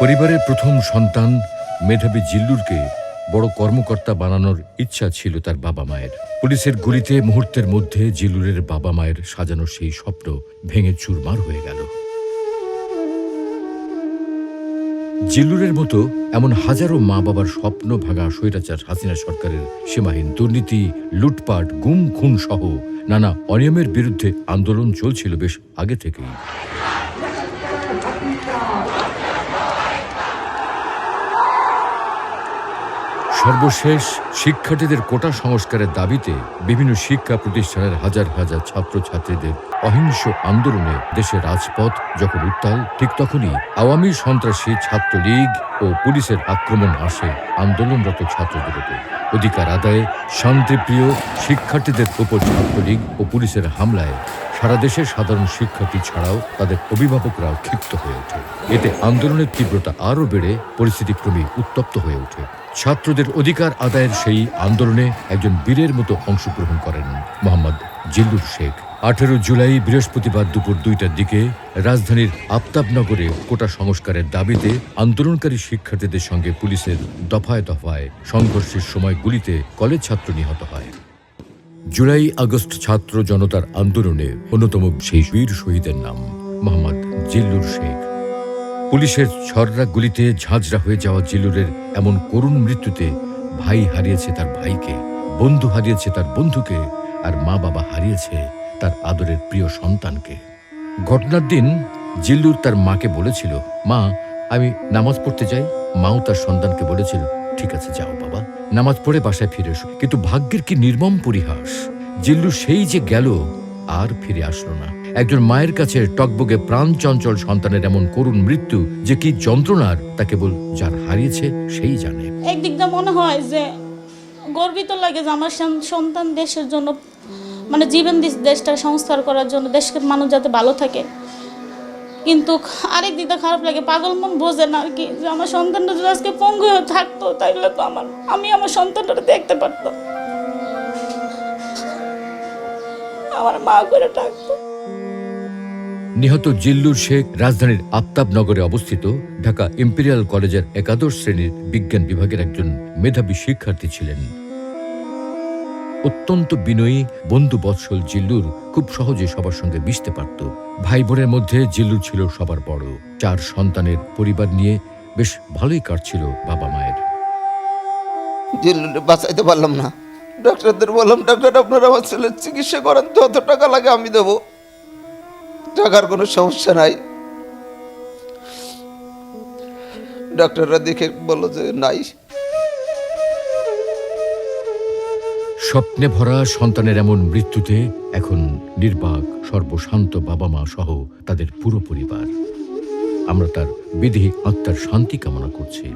পরিবারের প্রথম সন্তান মেধাবী জিল্লুরকে বড় কর্মকর্তা বানানোর ইচ্ছা ছিল তার বাবা মায়ের। পুলিশের গুলিতে মুহূর্তের মধ্যে জিল্লুরের বাবা মায়ের সাজানো সেই স্বপ্ন ভেঙে চুরমার হয়ে গেল। জিল্লুরের মতো এমন হাজারো মা বাবার স্বপ্ন ভাঙা স্বৈরাচার হাসিনা সরকারের সীমাহীন দুর্নীতি, লুটপাট, গুম খুন সহ নানা অনিয়মের বিরুদ্ধে আন্দোলন চলছিল বেশ আগে থেকেই। সর্বশেষ শিক্ষার্থীদের কোটা সংস্কারের দাবিতে বিভিন্ন শিক্ষা প্রতিষ্ঠানের হাজার হাজার ছাত্রছাত্রীদের অহিংস আন্দোলনে দেশের রাজপথ যখন উত্তাল, ঠিক তখনই আওয়ামী সন্ত্রাসী ছাত্রলীগ ও পুলিশের আক্রমণ আসে আন্দোলনরত ছাত্রদের উপর। অধিকার আদায়ে শান্তিপ্রিয় শিক্ষার্থীদের উপর ছাত্রলীগ ও পুলিশের হামলায় সারা দেশের সাধারণ শিক্ষার্থী ছাড়াও তাদের অভিভাবকরাও ক্ষিপ্ত হয়ে ওঠে। এতে আন্দোলনের তীব্রতা আরও বেড়ে পরিস্থিতি ক্রমেই উত্তপ্ত হয়ে ওঠে। ছাত্রদের অধিকার আদায়ের সেই আন্দোলনে একজন বীরের মতো অংশগ্রহণ করেন মোহাম্মদ জিল্লুর শেখ। 18 জুলাই বৃহস্পতিবার দুপুর 2টার দিকে রাজধানীর আফতাবনগরে কোটা সংস্কারের দাবিতে আন্দোলনকারী শিক্ষার্থীদের সঙ্গে পুলিশের দফায় দফায় সংঘর্ষের সময় গুলিতে কলেজ ছাত্র নিহত হয়। জুলাই আগস্ট ছাত্র জনতার আন্দোলনে অন্যতম সেই বীর শহীদের নাম মোহাম্মদ জিল্লুর শেখ। পুলিশের ছররা গুলিতে ঝাঁঝরা হয়ে যাওয়া জিল্লুরের এমন করুণ মৃত্যুতে ভাই হারিয়েছে তার ভাইকে, বন্ধু হারিয়েছে তার বন্ধুকে, আর মা বাবা হারিয়েছে তার আদরের প্রিয় সন্তানকে। ঘটনার দিন জিল্লুর তার মাকে বলেছিল, মা আমি নামাজ পড়তে যাই। মাও তার সন্তানকে বলেছিল, ঠিক আছে যাও বাবা, নামাজ পড়ে বাসায় ফিরে এসো। কিন্তু ভাগ্যের কি নির্মম পরিহাস, জিল্লু সেই যে গেল আর ফিরে আসলো না। একজন মায়ের কাছে টকবগে প্রাণ চঞ্চল সন্তানের এমন করুণ মৃত্যু যে কি যন্ত্রণার তা কেবল যার হারিয়েছে সেই জানে। একদিক দিয়ে মনে হয় যে গর্বিত লাগে যে আমার সন্তান দেশের জন্য মানে জীবন দেশটা সংস্কার করার জন্য, দেশের মানুষ যাতে ভালো থাকে। কিন্তু আরেক দিকটা খারাপ লাগে, পাগল মন বোঝে না আর কি, যে আমার সন্তানটা যদি আজকে পঙ্গু হয়ে থাকতো তাইলে তো আমি আমার সন্তানটা দেখতে পারতাম, আমার মা করে থাকতো। নিহত জিল্লুর শেখ রাজধানীর আফতাবনগরে অবস্থিত ঢাকা ইম্পেরিয়াল কলেজের একাদশ শ্রেণীর বিজ্ঞান বিভাগের একজন মেধাবী শিক্ষার্থী ছিলেন। অত্যন্ত বিনয়ী, বন্ধুবৎসল জিল্লুর খুব সহজে সবার সঙ্গে মিশতে পারত। ভাই বোনের মধ্যে জিল্লুর ছিল সবার বড়। 4 সন্তানের পরিবার নিয়ে বেশ ভালোই কাটছিল বাবা মায়ের। জিল্লুরে বাঁচাইতে পারলাম না। ডাক্তারদের বললাম, ডাক্তার আপনারা আমার ছেলের চিকিৎসা করেন, যত টাকা লাগে আমি দেবো, টাকার কোনো সমস্যা নাই। ডাক্তাররা দেখে বলল যে নাই। স্বপ্নে ভরা সন্তানের এমন মৃত্যুতে এখন নির্বাক সর্বশান্ত বাবা মা সহ তাদের পুরো পরিবার। আমরা তার বিদেহী আত্মার শান্তি কামনা করছি।